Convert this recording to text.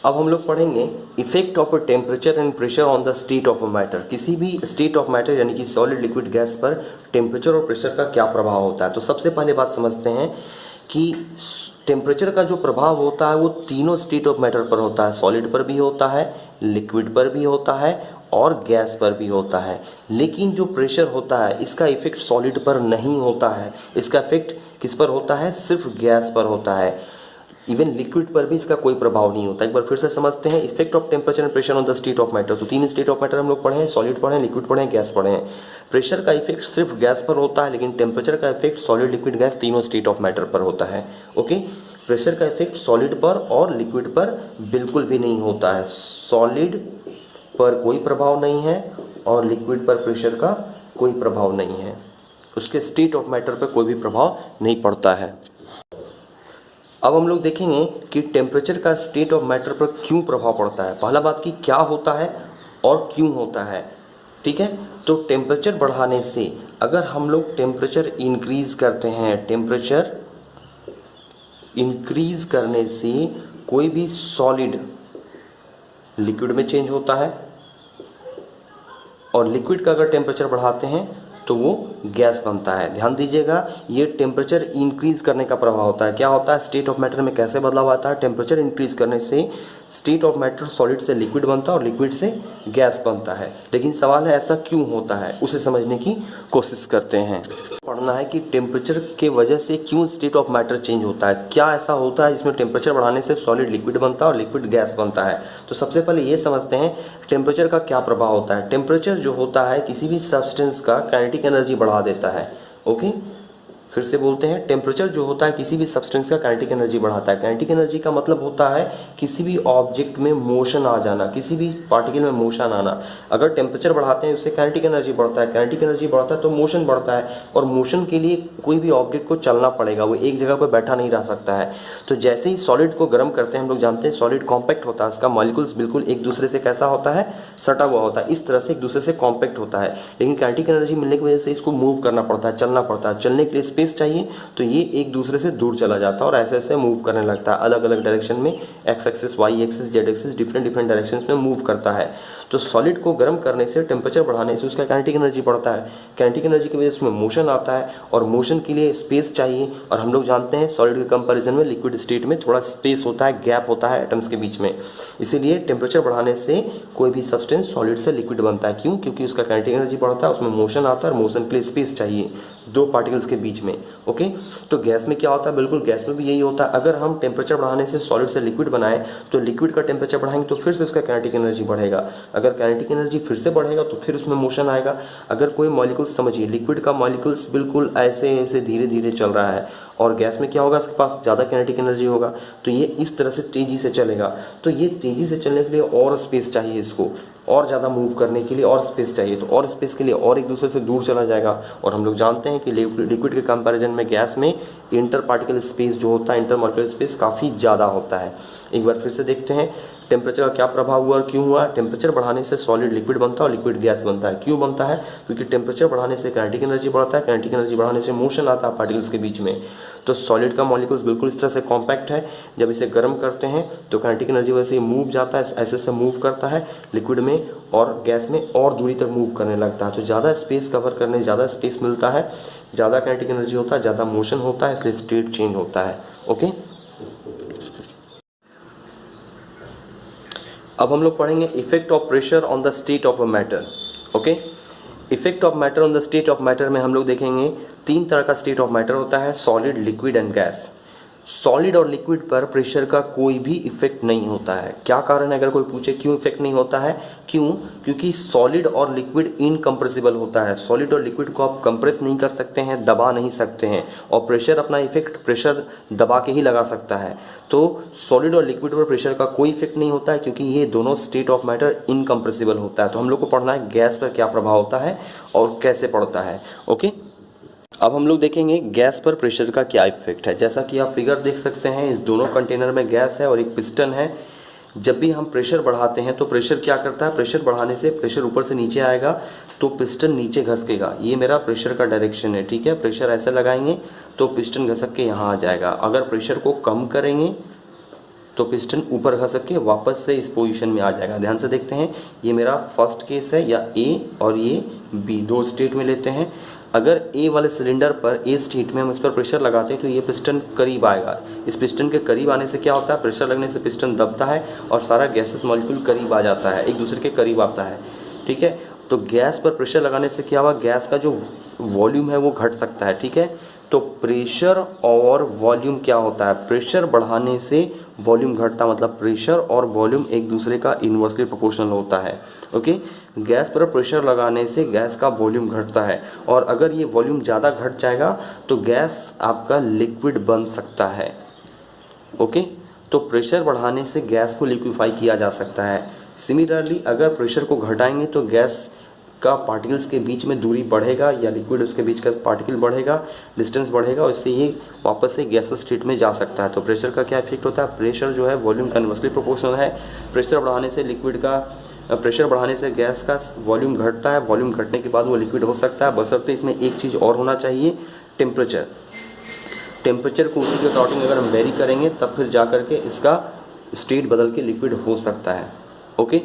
अब हम लोग पढ़ेंगे effect of temperature and pressure on the state of matter. किसी भी स्टेट ऑफ मैटर यानी कि सॉलिड लिक्विड गैस पर टेम्परेचर और प्रेशर का क्या प्रभाव होता है। तो सबसे पहले बात समझते हैं कि टेम्परेचर का जो प्रभाव होता है वो तीनों स्टेट ऑफ मैटर पर होता है। सॉलिड पर भी होता है, लिक्विड पर भी होता है और गैस पर भी होता है। लेकिन जो प्रेशर होता है इसका इफेक्ट सॉलिड पर नहीं होता है। इसका इफेक्ट किस पर होता है? सिर्फ गैस पर होता है। इवन लिक्विड पर भी इसका कोई प्रभाव नहीं होता। एक बार फिर से समझते हैं effect of temperature and pressure on the state of matter. तो तीन स्टेट ऑफ मैटर हम लोग पढ़े हैं, सॉलिड पढ़े हैं, लिक्विड पढ़े हैं, गैस पढ़े हैं। प्रेशर का इफेक्ट सिर्फ गैस पर होता है, लेकिन टेम्परेचर का इफेक्ट सॉलिड, लिक्विड, गैस तीनों स्टेट ऑफ मैटर पर होता है। ओके, प्रेशर का इफेक्ट सॉलिड पर और लिक्विड पर बिल्कुल भी नहीं होता है। सॉलिड पर कोई प्रभाव नहीं है और लिक्विड पर प्रेशर का कोई प्रभाव नहीं है। उसके स्टेट ऑफ मैटर पर कोई भी प्रभाव नहीं पड़ता है। अब हम लोग देखेंगे कि टेम्परेचर का स्टेट ऑफ मैटर पर क्यों प्रभाव पड़ता है। पहला बात कि क्या होता है और क्यों होता है। ठीक है, तो टेम्परेचर बढ़ाने से अगर हम लोग टेम्परेचर इंक्रीज करते हैं, टेम्परेचर इंक्रीज करने से कोई भी सॉलिड लिक्विड में चेंज होता है और लिक्विड का अगर टेम्परेचर बढ़ाते हैं तो वो गैस बनता है। ध्यान दीजिएगा, ये टेम्परेचर इंक्रीज करने का प्रभाव होता है। क्या होता है? स्टेट ऑफ मैटर में कैसे बदलाव आता है? टेम्परेचर इंक्रीज करने से स्टेट ऑफ मैटर सॉलिड से लिक्विड बनता है और लिक्विड से गैस बनता है। लेकिन सवाल है ऐसा क्यों होता है, उसे समझने की कोशिश करते हैं। पढ़ना है कि टेम्परेचर के वजह से क्यों स्टेट ऑफ मैटर चेंज होता है। क्या ऐसा होता है जिसमें टेम्परेचर बढ़ाने से सॉलिड लिक्विड बनता है और लिक्विड गैस बनता है। तो सबसे पहले ये समझते हैं टेम्परेचर का क्या प्रभाव होता है। टेम्परेचर जो होता है किसी भी सब्सटेंस का काइनेटिक एनर्जी बढ़ा देता है। ओके, फिर से बोलते हैं, टेम्परेचर जो होता है किसी भी सब्सटेंस का काइनेटिक एनर्जी बढ़ाता है। काइनेटिक एनर्जी का मतलब होता है किसी भी ऑब्जेक्ट में मोशन आ जाना, किसी भी पार्टिकल में मोशन आना। अगर टेम्परेचर बढ़ाते हैं उससे काइनेटिक एनर्जी बढ़ता है, काइनेटिक एनर्जी बढ़ता है तो मोशन बढ़ता है, और मोशन के लिए कोई भी ऑब्जेक्ट को चलना पड़ेगा, वो एक जगह पर बैठा नहीं रह सकता है। तो जैसे ही सॉलिड को गर्म करते हैं, हम लोग जानते हैं सॉलिड कॉम्पैक्ट होता है, उसका मॉलिक्यूल्स बिल्कुल एक दूसरे से कैसा होता है? सटा हुआ होता है। इस तरह से एक दूसरे से कॉम्पैक्ट होता है। लेकिन काइनेटिक एनर्जी मिलने की वजह से इसको मूव करना पड़ता है, चलना पड़ता है। चलने के लिए स्पेस चाहिए, तो ये एक दूसरे से दूर चला जाता है और ऐसे ऐसे मूव करने लगता है अलग अलग डायरेक्शन में, X axis, Y axis, Z axis, different directions में मूव करता है। तो सॉलिड को गर्म करने से, टेम्परेचर बढ़ाने से उसका काइनेटिक एनर्जी बढ़ता है। काइनेटिक एनर्जी की वजह से उसमें मोशन आता है और मोशन के लिए स्पेस चाहिए। और हम लोग जानते हैं सॉलिड के कंपैरिजन में लिक्विड स्टेट में थोड़ा स्पेस होता है, गैप होता है एटम्स के बीच में। इसीलिए टेम्परेचर बढ़ाने से कोई भी सब्सटेंस सॉलिड से लिक्विड बनता है। क्यों? क्योंकि उसका काइनेटिक एनर्जी बढ़ता है, उसमें मोशन आता है और मोशन के लिए स्पेस चाहिए दो पार्टिकल्स के बीच में। ओके, तो गैस में क्या होता है? बिल्कुल गैस में भी यही होता है। अगर हम टेम्परेचर बढ़ाने से सॉलिड से लिक्विड बनाएं तो लिक्विड का टेम्परेचर बढ़ाएंगे तो फिर से उसका काइनेटिक एनर्जी बढ़ेगा। अगर काइनेटिक एनर्जी फिर से बढ़ेगा तो फिर उसमें मोशन आएगा। अगर कोई मॉलिक्यूल्स, समझिए लिक्विड का मॉलिक्यूल्स बिल्कुल ऐसे ऐसे धीरे धीरे चल रहा है और गैस में क्या होगा? उसके पास ज़्यादा काइनेटिक एनर्जी होगा, तो ये इस तरह से तेज़ी से चलेगा। तो ये तेज़ी से चलने के लिए और स्पेस चाहिए, इसको और ज़्यादा मूव करने के लिए और स्पेस चाहिए। तो और स्पेस के लिए और एक दूसरे से दूर चला जाएगा। और हम लोग जानते हैं कि लिक्विड के कंपैरिजन में गैस में इंटर पार्टिकल स्पेस जो होता है, इंटर मॉलिक्यूलर स्पेस काफ़ी ज़्यादा होता है। एक बार फिर से देखते हैं टेम्परेचर का क्या प्रभाव हुआ और क्यों हुआ। टेम्परेचर बढ़ाने से सॉलिड लिक्विड बनता है और लिक्विड गैस बनता है। क्यों बनता है? क्योंकि टेम्परेचर बढ़ाने से काइनेटिक एनर्जी बढ़ता है, काइनेटिक एनर्जी बढ़ाने से मोशन आता है पार्टिकल्स के बीच में। तो सॉलिड का मॉलिक्यूल्स बिल्कुल इस तरह से कॉम्पैक्ट है। जब इसे गर्म करते हैं तो काइनेटिक एनर्जी वजह से मूव जाता है, ऐसे से मूव करता है लिक्विड में और गैस में और दूरी तक मूव करने लगता है। तो ज़्यादा स्पेस कवर करने, ज़्यादा स्पेस मिलता है, ज़्यादा काइनेटिक एनर्जी होता है, ज़्यादा मोशन होता है, इसलिए स्टेट चेंज होता है। ओके, अब हम लोग पढ़ेंगे effect of pressure on the state of a matter. Okay, effect of matter on the state of matter में हम लोग देखेंगे तीन तरह का स्टेट ऑफ मैटर होता है, solid, liquid and gas. Solid और लिक्विड पर प्रेशर का कोई भी इफेक्ट नहीं होता है। क्या कारण है? अगर कोई पूछे क्यों इफेक्ट नहीं होता है, क्यों? क्योंकि सॉलिड और लिक्विड इनकम्प्रेसिबल होता है। सॉलिड और लिक्विड को आप कंप्रेस नहीं कर सकते हैं, दबा नहीं सकते हैं, और प्रेशर अपना इफेक्ट प्रेशर दबा के ही लगा सकता है। तो सॉलिड और लिक्विड पर प्रेशर का कोई इफेक्ट नहीं होता है क्योंकि ये दोनों स्टेट ऑफ मैटर इनकम्प्रेसिबल होता है। तो हम लोग को पढ़ना है गैस पर क्या प्रभाव होता है और कैसे पड़ता है। ओके, अब हम लोग देखेंगे गैस पर प्रेशर का क्या इफेक्ट है। जैसा कि आप फिगर देख सकते हैं, इस दोनों कंटेनर में गैस है और एक पिस्टन है। जब भी हम प्रेशर बढ़ाते हैं तो प्रेशर क्या करता है? प्रेशर बढ़ाने से प्रेशर ऊपर से नीचे आएगा तो पिस्टन नीचे घसकेगा। ये मेरा प्रेशर का डायरेक्शन है, ठीक है। प्रेशर ऐसे लगाएंगे तो पिस्टन घसक के यहाँ आ जाएगा। अगर प्रेशर को कम करेंगे तो पिस्टन ऊपर खसक के वापस से इस पोजीशन में आ जाएगा। ध्यान से देखते हैं, ये मेरा फर्स्ट केस है या ए और ये बी, दो स्टेट में लेते हैं। अगर ए वाले सिलेंडर पर ए स्टेट में हम इस पर प्रेशर लगाते हैं तो ये पिस्टन करीब आएगा। इस पिस्टन के करीब आने से क्या होता है, प्रेशर लगने से पिस्टन दबता है और सारा गैसेस मॉलिक्यूल करीब आ जाता है, एक दूसरे के करीब आता है। ठीक है, तो गैस पर प्रेशर लगाने से क्या हुआ, गैस का जो वॉल्यूम है वो घट सकता है। ठीक है, तो प्रेशर और वॉल्यूम क्या होता है, प्रेशर बढ़ाने से वॉल्यूम घटता, मतलब प्रेशर और वॉल्यूम एक दूसरे का इन्वर्सली प्रोपोर्शनल होता है। ओके, गैस पर प्रेशर लगाने से गैस का वॉल्यूम घटता है और अगर ये वॉल्यूम ज़्यादा घट जाएगा तो गैस आपका लिक्विड बन सकता है। ओके, तो प्रेशर बढ़ाने से गैस को लिक्विफाई किया जा सकता है। सिमिलरली अगर प्रेशर को घटाएंगे तो गैस का पार्टिकल्स के बीच में दूरी बढ़ेगा या लिक्विड उसके बीच का पार्टिकल बढ़ेगा, डिस्टेंस बढ़ेगा और इससे ये वापस से गैसेस स्टेट में जा सकता है। तो प्रेशर का क्या इफेक्ट होता है, प्रेशर जो है वॉल्यूम का इन्वर्सली प्रोपोर्शनल है। प्रेशर बढ़ाने से लिक्विड का, प्रेशर बढ़ाने से गैस का वॉल्यूम घटता है, वॉल्यूम घटने के बाद वो लिक्विड हो सकता है, बशर्ते इसमें एक चीज़ और होना चाहिए, टेम्परेचर। टेम्परेचर को उसी के अकॉर्डिंग अगर हम वेरी करेंगे तब फिर जा करके इसका स्टेट बदल के लिक्विड हो सकता है। ओके।